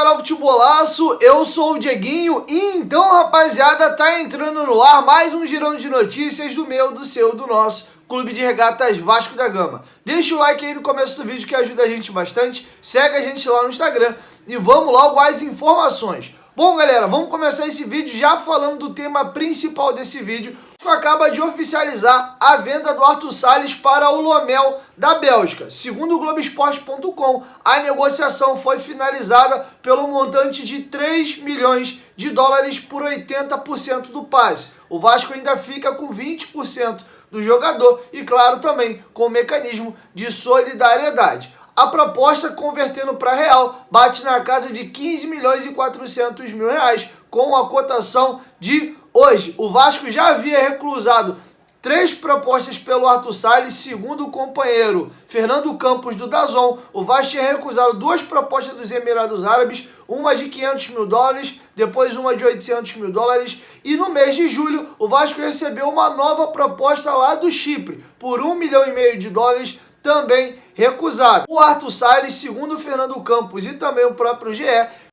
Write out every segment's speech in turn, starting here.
canal Futebolaço, eu sou o Dieguinho e então, rapaziada, tá entrando no ar mais um girão de notícias do meu, do seu, do nosso Clube de Regatas Vasco da Gama. Deixa o like aí no começo do vídeo que ajuda a gente bastante, segue a gente lá no Instagram e vamos logo às informações. Bom, galera, vamos começar esse vídeo já falando do tema principal desse vídeo, que acaba de oficializar a venda do Arthur Salles para o Lommel da Bélgica. Segundo o Globoesporte.com, a negociação foi finalizada pelo montante de 3 milhões de dólares por 80% do passe. O Vasco ainda fica com 20% do jogador e, claro, também com o mecanismo de solidariedade. A proposta, convertendo para real, bate na casa de 15 milhões e 400 mil reais, com a cotação de hoje. O Vasco já havia recusado 3 propostas pelo Arthur Salles, segundo o companheiro Fernando Campos do DAZN. O Vasco tinha recusado 2 propostas dos Emirados Árabes, uma de 500 mil dólares, depois uma de 800 mil dólares, e no mês de julho o Vasco recebeu uma nova proposta lá do Chipre, por 1,5 milhão de dólares, também recusado. O Arthur Salles, segundo o Fernando Campos e também o próprio GE,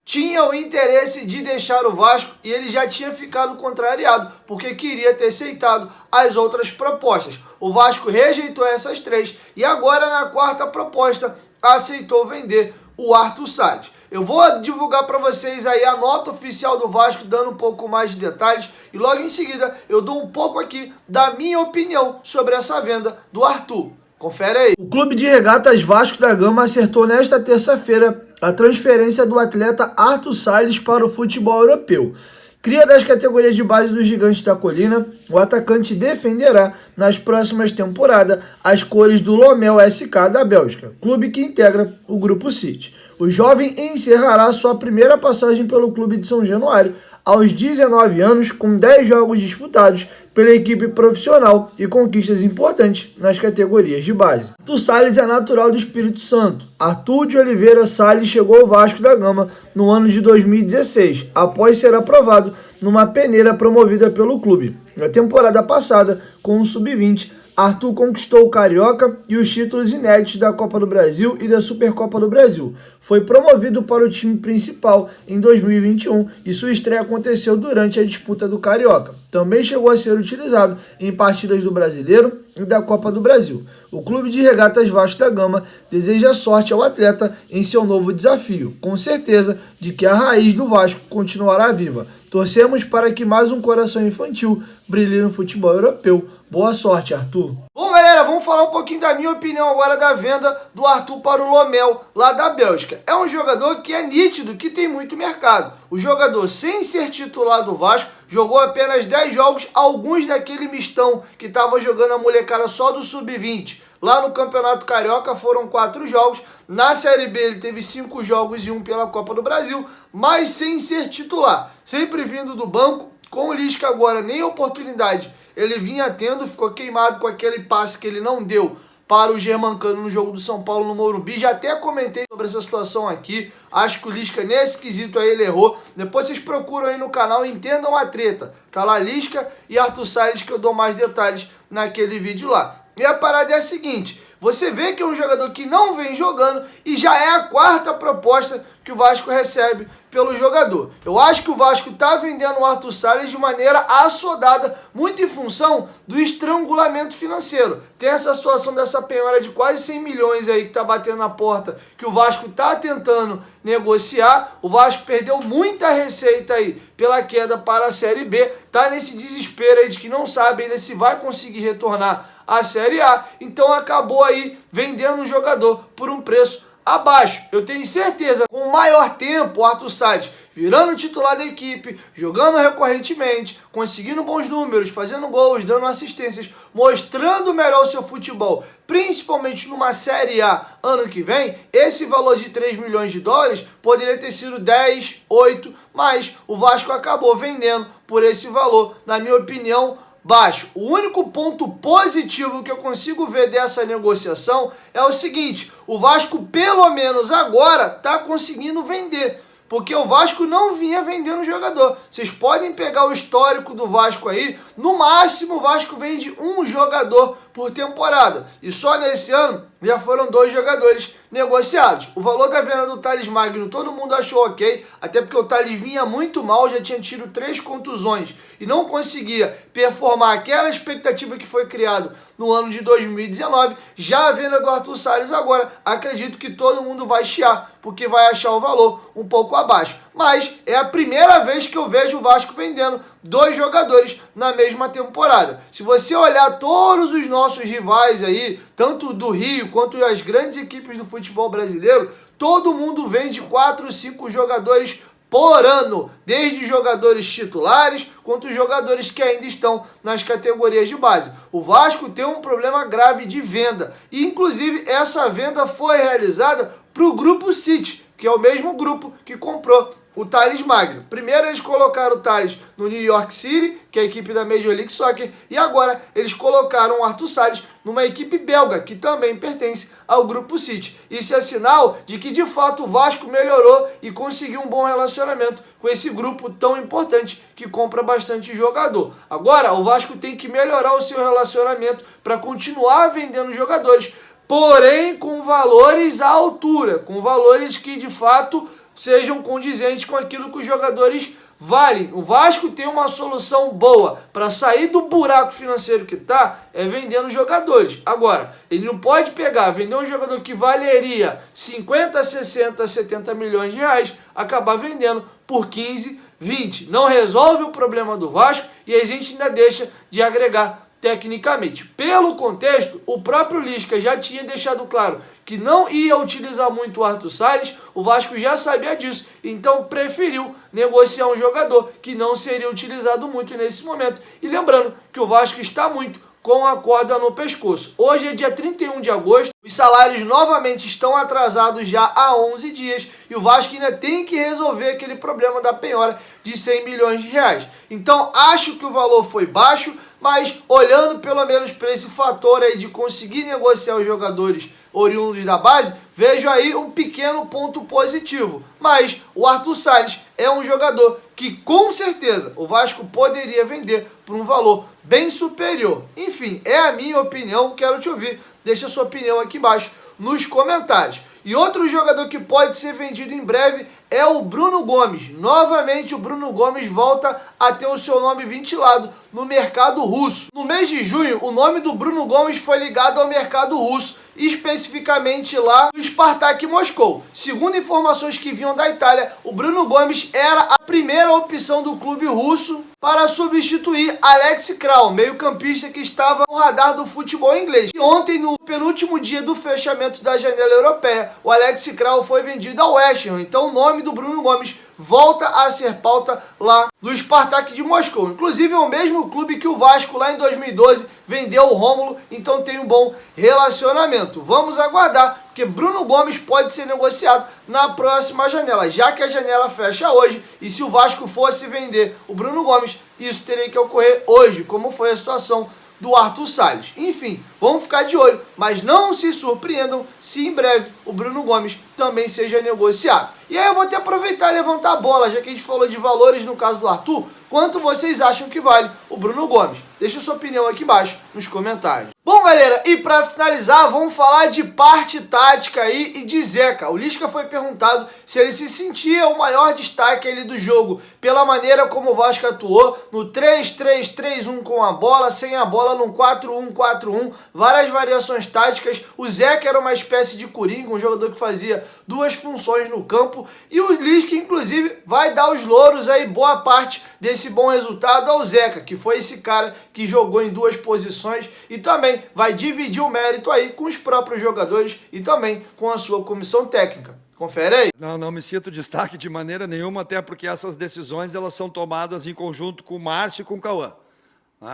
tinha o interesse de deixar o Vasco e ele já tinha ficado contrariado, porque queria ter aceitado as outras propostas. O Vasco rejeitou essas 3 e agora na 4ª proposta aceitou vender o Arthur Salles. Eu vou divulgar para vocês aí a nota oficial do Vasco, dando um pouco mais de detalhes, e logo em seguida eu dou um pouco aqui da minha opinião sobre essa venda do Arthur. Confere aí. O Clube de Regatas Vasco da Gama acertou nesta terça-feira a transferência do atleta Arthur Salles para o futebol europeu. Cria das categorias de base dos Gigantes da Colina, o atacante defenderá nas próximas temporadas as cores do Lommel SK da Bélgica, clube que integra o Grupo City. O jovem encerrará sua primeira passagem pelo clube de São Januário aos 19 anos, com 10 jogos disputados pela equipe profissional e conquistas importantes nas categorias de base. Arthur Salles é natural do Espírito Santo. Arthur de Oliveira Salles chegou ao Vasco da Gama no ano de 2016, após ser aprovado numa peneira promovida pelo clube. Na temporada passada, com o Sub-20, Arthur conquistou o Carioca e os títulos inéditos da Copa do Brasil e da Supercopa do Brasil. Foi promovido para o time principal em 2021 e sua estreia aconteceu durante a disputa do Carioca. Também chegou a ser utilizado em partidas do Brasileiro e da Copa do Brasil. O Clube de Regatas Vasco da Gama deseja sorte ao atleta em seu novo desafio, com certeza de que a raiz do Vasco continuará viva. Torcemos para que mais um coração infantil brilhe no futebol europeu. Boa sorte, Arthur. Bom, galera, vamos falar um pouquinho da minha opinião agora da venda do Arthur para o Lommel, lá da Bélgica. É um jogador que é nítido, que tem muito mercado. O jogador, sem ser titular do Vasco, jogou apenas 10 jogos, alguns daquele mistão que estava jogando a molecada só do Sub-20. Lá no Campeonato Carioca foram 4 jogos, na Série B ele teve 5 jogos e 1 pela Copa do Brasil, mas sem ser titular. Sempre vindo do banco, com o Lisca agora nem oportunidade ele vinha tendo, ficou queimado com aquele passe que ele não deu para o Germancano no jogo do São Paulo no Morumbi. Já até comentei sobre essa situação aqui. Acho que o Lisca, nesse quesito aí, ele errou. Depois vocês procuram aí no canal e entendam a treta. Tá lá Lisca e Arthur Salles, que eu dou mais detalhes naquele vídeo lá. E a parada é a seguinte: você vê que é um jogador que não vem jogando e já é a 4ª proposta que o Vasco recebe pelo jogador. Eu acho que o Vasco está vendendo o Arthur Salles de maneira assodada, muito em função do estrangulamento financeiro. Tem essa situação dessa penhora de quase 100 milhões aí que está batendo na porta, que o Vasco está tentando negociar. O Vasco perdeu muita receita aí pela queda para a Série B, tá nesse desespero aí de que não sabe ainda se vai conseguir retornar à Série A, então acabou aí vendendo o jogador por um preço abaixo. Eu tenho certeza, com o maior tempo, o Arthur Salles virando titular da equipe, jogando recorrentemente, conseguindo bons números, fazendo gols, dando assistências, mostrando melhor o seu futebol, principalmente numa Série A ano que vem, esse valor de 3 milhões de dólares poderia ter sido 10, 8, mas o Vasco acabou vendendo por esse valor, na minha opinião, baixo. O único ponto positivo que eu consigo ver dessa negociação é o seguinte: o Vasco, pelo menos agora, está conseguindo vender, porque o Vasco não vinha vendendo jogador. Vocês podem pegar o histórico do Vasco aí, no máximo o Vasco vende um jogador por temporada. E só nesse ano já foram 2 jogadores negociados. O valor da venda do Thales Magno todo mundo achou ok, até porque o Thales vinha muito mal, já tinha tido 3 contusões e não conseguia performar aquela expectativa que foi criada no ano de 2019. Já a venda do Arthur Salles agora, acredito que todo mundo vai chiar, porque vai achar o valor um pouco abaixo. Mas é a primeira vez que eu vejo o Vasco vendendo 2 jogadores na mesma temporada. Se você olhar todos os nossos rivais aí, tanto do Rio quanto as grandes equipes do futebol brasileiro, todo mundo vende 4, 5 jogadores por ano, desde jogadores titulares quanto jogadores que ainda estão nas categorias de base. O Vasco tem um problema grave de venda e inclusive essa venda foi realizada para o Grupo City, que é o mesmo grupo que comprou o Thales Magno. Primeiro eles colocaram o Thales no New York City, que é a equipe da Major League Soccer, e agora eles colocaram o Arthur Salles numa equipe belga, que também pertence ao Grupo City. Isso é sinal de que, de fato, o Vasco melhorou e conseguiu um bom relacionamento com esse grupo tão importante que compra bastante jogador. Agora, o Vasco tem que melhorar o seu relacionamento para continuar vendendo jogadores, porém com valores à altura, com valores que, de fato, sejam condizentes com aquilo que os jogadores valem. O Vasco tem uma solução boa para sair do buraco financeiro que está, é vendendo jogadores. Agora, ele não pode pegar, vender um jogador que valeria 50, 60, 70 milhões de reais, acabar vendendo por 15, 20. Não resolve o problema do Vasco e a gente ainda deixa de agregar tecnicamente. Pelo contexto, o próprio Lisca já tinha deixado claro que não ia utilizar muito o Arthur Salles, o Vasco já sabia disso, então preferiu negociar um jogador que não seria utilizado muito nesse momento. E lembrando que o Vasco está muito com a corda no pescoço. Hoje é dia 31 de agosto, os salários novamente estão atrasados já há 11 dias e o Vasco ainda tem que resolver aquele problema da penhora de 100 milhões de reais. Então acho que o valor foi baixo, mas olhando pelo menos para esse fator aí de conseguir negociar os jogadores oriundos da base, vejo aí um pequeno ponto positivo. Mas o Arthur Salles é um jogador que com certeza o Vasco poderia vender por um valor bem superior. Enfim, é a minha opinião, quero te ouvir. Deixa a sua opinião aqui embaixo nos comentários. E outro jogador que pode ser vendido em breve é o Bruno Gomes. Novamente o Bruno Gomes volta a ter o seu nome ventilado no mercado russo. No mês de junho, o nome do Bruno Gomes foi ligado ao mercado russo, especificamente lá no Spartak Moscou. Segundo informações que vinham da Itália, o Bruno Gomes era a primeira opção do clube russo para substituir Alex Kral, meio-campista que estava no radar do futebol inglês. E ontem, no penúltimo dia do fechamento da janela europeia, o Alex Kral foi vendido ao West Ham. Então o nome do Bruno Gomes volta a ser pauta lá no Spartak de Moscou. Inclusive é o mesmo clube que o Vasco lá em 2012 vendeu o Rômulo, então tem um bom relacionamento. Vamos aguardar, porque Bruno Gomes pode ser negociado na próxima janela, já que a janela fecha hoje, e se o Vasco fosse vender o Bruno Gomes, isso teria que ocorrer hoje, como foi a situação do Arthur Salles. Enfim, vamos ficar de olho, mas não se surpreendam se em breve o Bruno Gomes também seja negociado. E aí eu vou até aproveitar e levantar a bola, já que a gente falou de valores no caso do Arthur, quanto vocês acham que vale o Bruno Gomes? Deixa sua opinião aqui embaixo nos comentários. Bom, galera, e para finalizar, vamos falar de parte tática aí e de Zeca. O Lisca foi perguntado se ele se sentia o maior destaque ali do jogo, pela maneira como o Vasco atuou no 3-3-3-1 com a bola, sem a bola, no 4-1-4-1, várias variações táticas. O Zeca era uma espécie de coringa, um jogador que fazia 2 funções no campo, e o Lisca, inclusive, vai dar os louros aí, boa parte desse bom resultado ao Zeca, que foi esse cara que jogou em 2 posições e também vai dividir o mérito aí com os próprios jogadores e também com a sua comissão técnica. Confere aí. Não me sinto destaque de maneira nenhuma, até porque essas decisões elas são tomadas em conjunto com o Márcio e com o Cauã.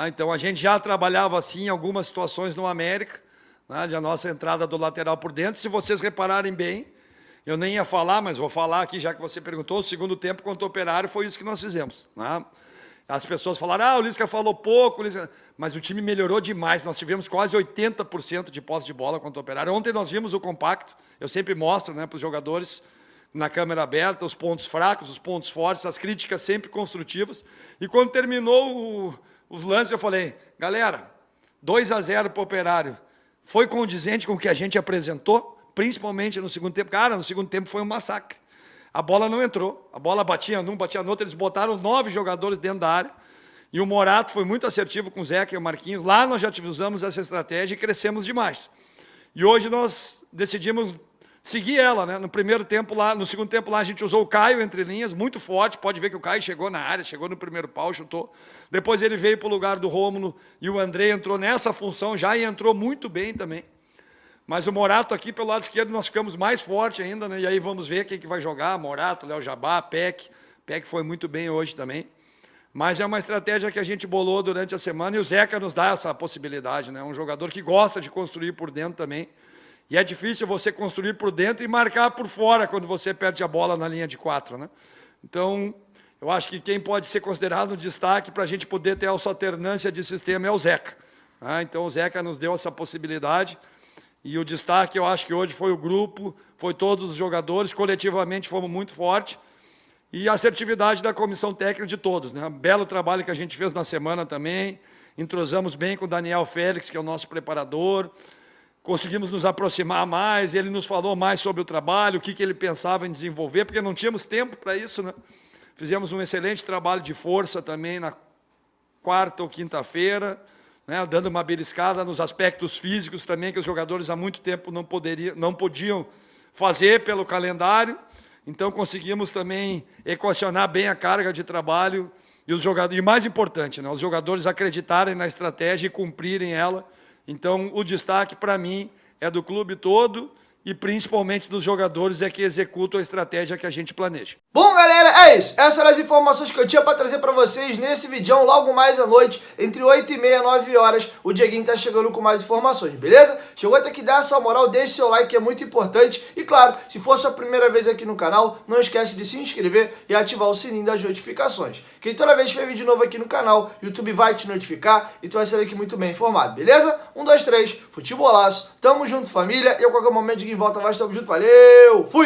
Então a gente já trabalhava assim em algumas situações no América, de a nossa entrada do lateral por dentro. Se vocês repararem bem, eu nem ia falar, mas vou falar aqui, já que você perguntou, o segundo tempo contra o Operário foi isso que nós fizemos. As pessoas falaram, o Lisca falou pouco, mas o time melhorou demais, nós tivemos quase 80% de posse de bola contra o Operário. Ontem nós vimos o compacto, eu sempre mostro para os jogadores, na câmera aberta, os pontos fracos, os pontos fortes, as críticas sempre construtivas. E quando terminou os lances, eu falei, galera, 2-0 para o Operário, foi condizente com o que a gente apresentou, principalmente no segundo tempo. Cara, no segundo tempo foi um massacre. A bola não entrou, a bola batia num, batia no outro, eles botaram 9 jogadores dentro da área, e o Morato foi muito assertivo com o Zeca e o Marquinhos. Lá nós já usamos essa estratégia e crescemos demais. E hoje nós decidimos seguir ela, né? No primeiro tempo lá, no segundo tempo lá a gente usou o Caio entre linhas, muito forte, pode ver que o Caio chegou na área, chegou no primeiro pau, chutou. Depois ele veio para o lugar do Rômulo e o André entrou nessa função já e entrou muito bem também. Mas o Morato aqui pelo lado esquerdo nós ficamos mais forte ainda, né? E aí vamos ver quem que vai jogar, Morato, Léo Jabá, Peck. Peck foi muito bem hoje também. Mas é uma estratégia que a gente bolou durante a semana e o Zeca nos dá essa possibilidade, né? Um jogador que gosta de construir por dentro também. E é difícil você construir por dentro e marcar por fora quando você perde a bola na linha de 4, né? Então, eu acho que quem pode ser considerado um destaque para a gente poder ter essa alternância de sistema é o Zeca. Então, o Zeca nos deu essa possibilidade. E o destaque, eu acho que hoje foi o grupo, foi todos os jogadores, coletivamente fomos muito fortes. E a assertividade da comissão técnica de todos, né? Belo trabalho que a gente fez na semana também, entrosamos bem com o Daniel Félix, que é o nosso preparador, conseguimos nos aproximar mais, ele nos falou mais sobre o trabalho, o que ele pensava em desenvolver, porque não tínhamos tempo para isso, né? Fizemos um excelente trabalho de força também na quarta ou quinta-feira, né? Dando uma beliscada nos aspectos físicos também, que os jogadores há muito tempo não podiam fazer pelo calendário. Então, conseguimos também equacionar bem a carga de trabalho e os jogadores, e mais importante, né, os jogadores acreditarem na estratégia e cumprirem ela. Então, o destaque, para mim, é do clube todo e principalmente dos jogadores que executam a estratégia que a gente planeja. Bom, galera, é isso. Essas eram as informações que eu tinha para trazer para vocês nesse vídeo. Logo mais à noite, entre 8h30 e 9 horas, o Dieguinho tá chegando com mais informações, beleza? Chegou até aqui, dá essa moral, deixe seu like, que é muito importante. E claro, se for sua primeira vez aqui no canal, não esquece de se inscrever e ativar o sininho das notificações. Que toda vez que tiver vídeo novo aqui no canal, o YouTube vai te notificar e tu vai ser aqui muito bem informado, beleza? 1, 2, 3, futebolaço, tamo junto, família. E a qualquer momento, Dieguinho volta, vai, tamo junto, valeu, fui!